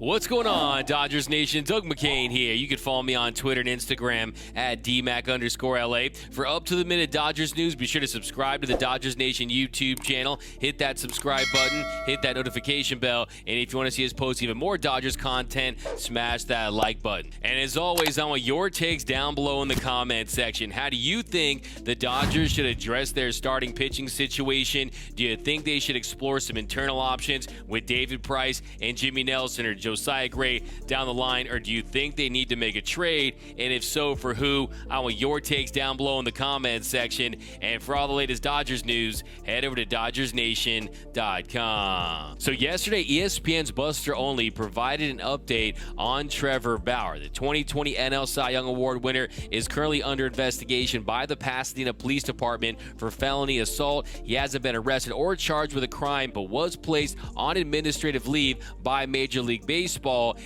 What's going on, Dodgers Nation? Doug McCain here. You can follow me on Twitter and Instagram at DMac_LA. For up-to-the-minute Dodgers news, be sure to subscribe to the Dodgers Nation YouTube channel. Hit that subscribe button, hit that notification bell, and if you want to see us post even more Dodgers content, smash that like button. And as always, I want your takes down below in the comment section. How do you think the Dodgers should address their starting pitching situation? Do you think they should explore some internal options with David Price and Jimmy Nelson or Josiah Gray down the line, or do you think they need to make a trade? And if so, for who? I want your takes down below in the comments section. And for all the latest Dodgers news, head over to DodgersNation.com. So yesterday, ESPN's Buster Olney provided an update on Trevor Bauer. The 2020 NL Cy Young Award winner is currently under investigation by the Pasadena Police Department for felony assault. He hasn't been arrested or charged with a crime, but was placed on administrative leave by Major League Baseball.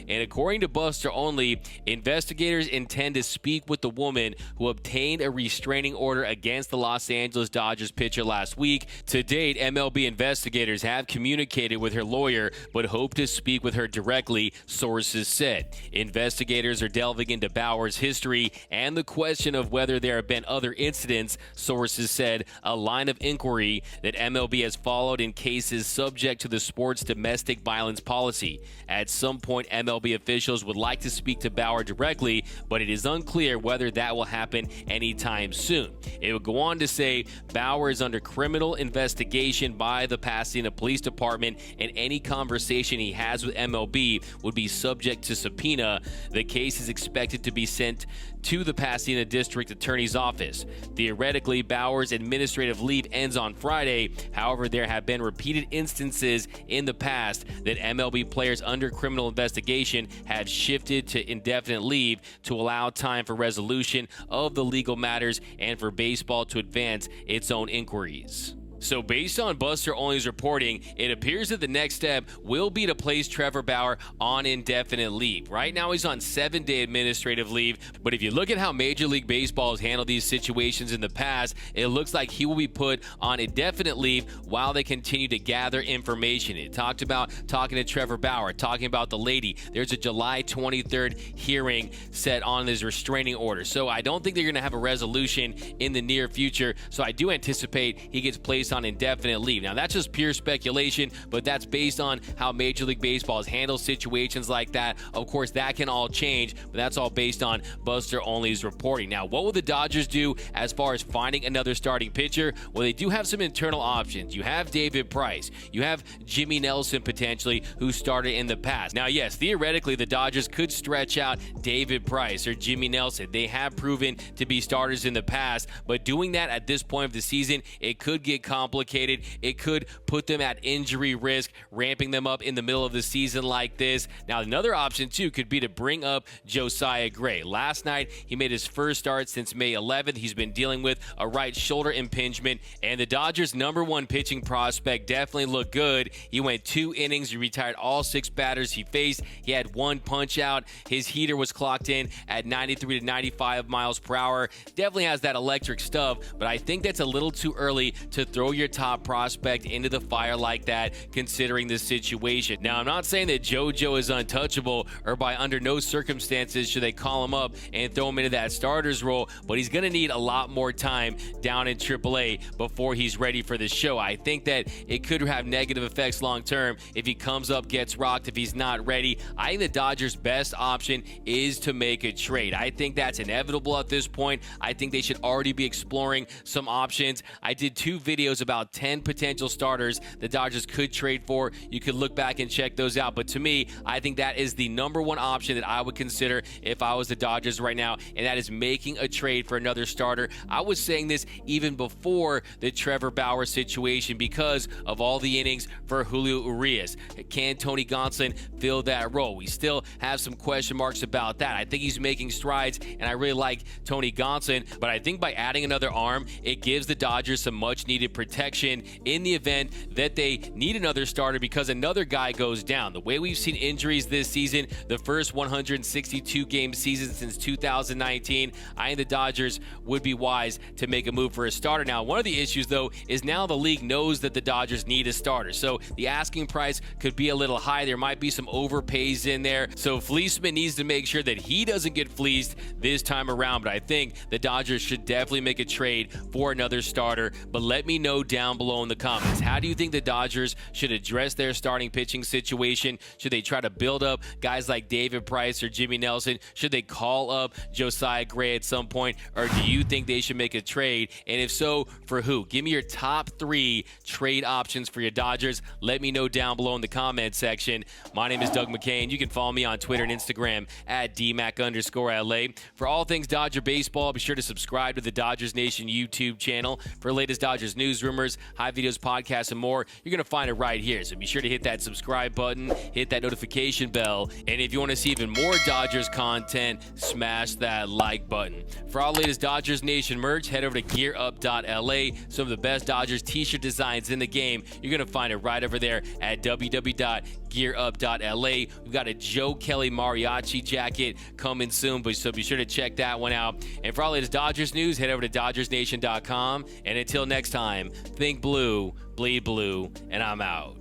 And according to Buster Olney, investigators intend to speak with the woman who obtained a restraining order against the Los Angeles Dodgers pitcher last week. To date, MLB investigators have communicated with her lawyer, but hope to speak with her directly, sources said. Investigators are delving into Bauer's history and the question of whether there have been other incidents, sources said, a line of inquiry that MLB has followed in cases subject to the sport's domestic violence policy. At some point, MLB officials would like to speak to Bauer directly, but it is unclear whether that will happen anytime soon. It would go on to say Bauer is under criminal investigation by the Pasadena Police Department, and any conversation he has with MLB would be subject to subpoena. The case is expected to be sent to the Pasadena District Attorney's Office. Theoretically, Bauer's administrative leave ends on Friday. However, there have been repeated instances in the past that MLB players under criminal investigation have shifted to indefinite leave to allow time for resolution of the legal matters and for baseball to advance its own inquiries. So based on Buster Olney's reporting, it appears that the next step will be to place Trevor Bauer on indefinite leave. Right now he's on 7-day administrative leave, but if you look at how Major League Baseball has handled these situations in the past, it looks like he will be put on indefinite leave while they continue to gather information. It talked about talking to Trevor Bauer, talking about the lady. There's a July 23rd hearing set on his restraining order. So I don't think they're going to have a resolution in the near future. So I do anticipate he gets placed on indefinite leave. Now, that's just pure speculation, but that's based on how Major League Baseball has handled situations like that. Of course, that can all change, but that's all based on Buster Olney's reporting. Now, what will the Dodgers do as far as finding another starting pitcher? Well, they do have some internal options. You have David Price. You have Jimmy Nelson, potentially, who started in the past. Now, yes, theoretically, the Dodgers could stretch out David Price or Jimmy Nelson. They have proven to be starters in the past, but doing that at this point of the season, it could get complicated. It could put them at injury risk, ramping them up in the middle of the season like this. Now, another option, too, could be to bring up Josiah Gray. Last night, he made his first start since May 11th. He's been dealing with a right shoulder impingement, and the Dodgers' #1 pitching prospect definitely looked good. He went 2 innings. He retired all 6 batters he faced. He had 1 punch out. His heater was clocked in at 93 to 95 miles per hour. Definitely has that electric stuff, but I think that's a little too early to throw your top prospect into the fire like that, considering the situation. Now, I'm not saying that JoJo is untouchable, or by under no circumstances should they call him up and throw him into that starter's role, but he's going to need a lot more time down in AAA before he's ready for the show. I think that it could have negative effects long term if he comes up, gets rocked, if he's not ready. I think the Dodgers' best option is to make a trade. I think that's inevitable at this point. I think they should already be exploring some options. I did 2 videos about 10 potential starters the Dodgers could trade for. You could look back and check those out. But to me, I think that is the #1 option that I would consider if I was the Dodgers right now, and that is making a trade for another starter. I was saying this even before the Trevor Bauer situation because of all the innings for Julio Urias. Can Tony Gonson fill that role? We still have some question marks about that. I think he's making strides, and I really like Tony Gonson, but I think by adding another arm, it gives the Dodgers some much-needed protection protection in the event that they need another starter because another guy goes down. The way we've seen injuries this season, the first 162-game season since 2019, I think the Dodgers would be wise to make a move for a starter. Now, one of the issues, though, is now the league knows that the Dodgers need a starter, so the asking price could be a little high. There might be some overpays in there, so Fleeceman needs to make sure that he doesn't get fleeced this time around. But I think the Dodgers should definitely make a trade for another starter. But let me know down below in the comments, how do you think the Dodgers should address their starting pitching situation? Should they try to build up guys like David Price or Jimmy Nelson? Should they call up Josiah Gray at some point? Or do you think they should make a trade? And if so, for who? Give me your top 3 trade options for your Dodgers. Let me know down below in the comment section. My name is Doug McCain. You can follow me on Twitter and Instagram at DMac_LA. For all things Dodger baseball, be sure to subscribe to the Dodgers Nation YouTube channel. For the latest Dodgers news, rumors, high videos, podcasts, and more, you're going to find it right here. So be sure to hit that subscribe button, hit that notification bell, and if you want to see even more Dodgers content, smash that like button. For all the latest Dodgers Nation merch, head over to gearup.la. Some of the best Dodgers t-shirt designs in the game. You're going to find it right over there at www.gearup.la. We've got a Joe Kelly mariachi jacket coming soon, so be sure to check that one out. And for all the latest Dodgers news, head over to DodgersNation.com. And until next time, think blue, bleed blue, and I'm out.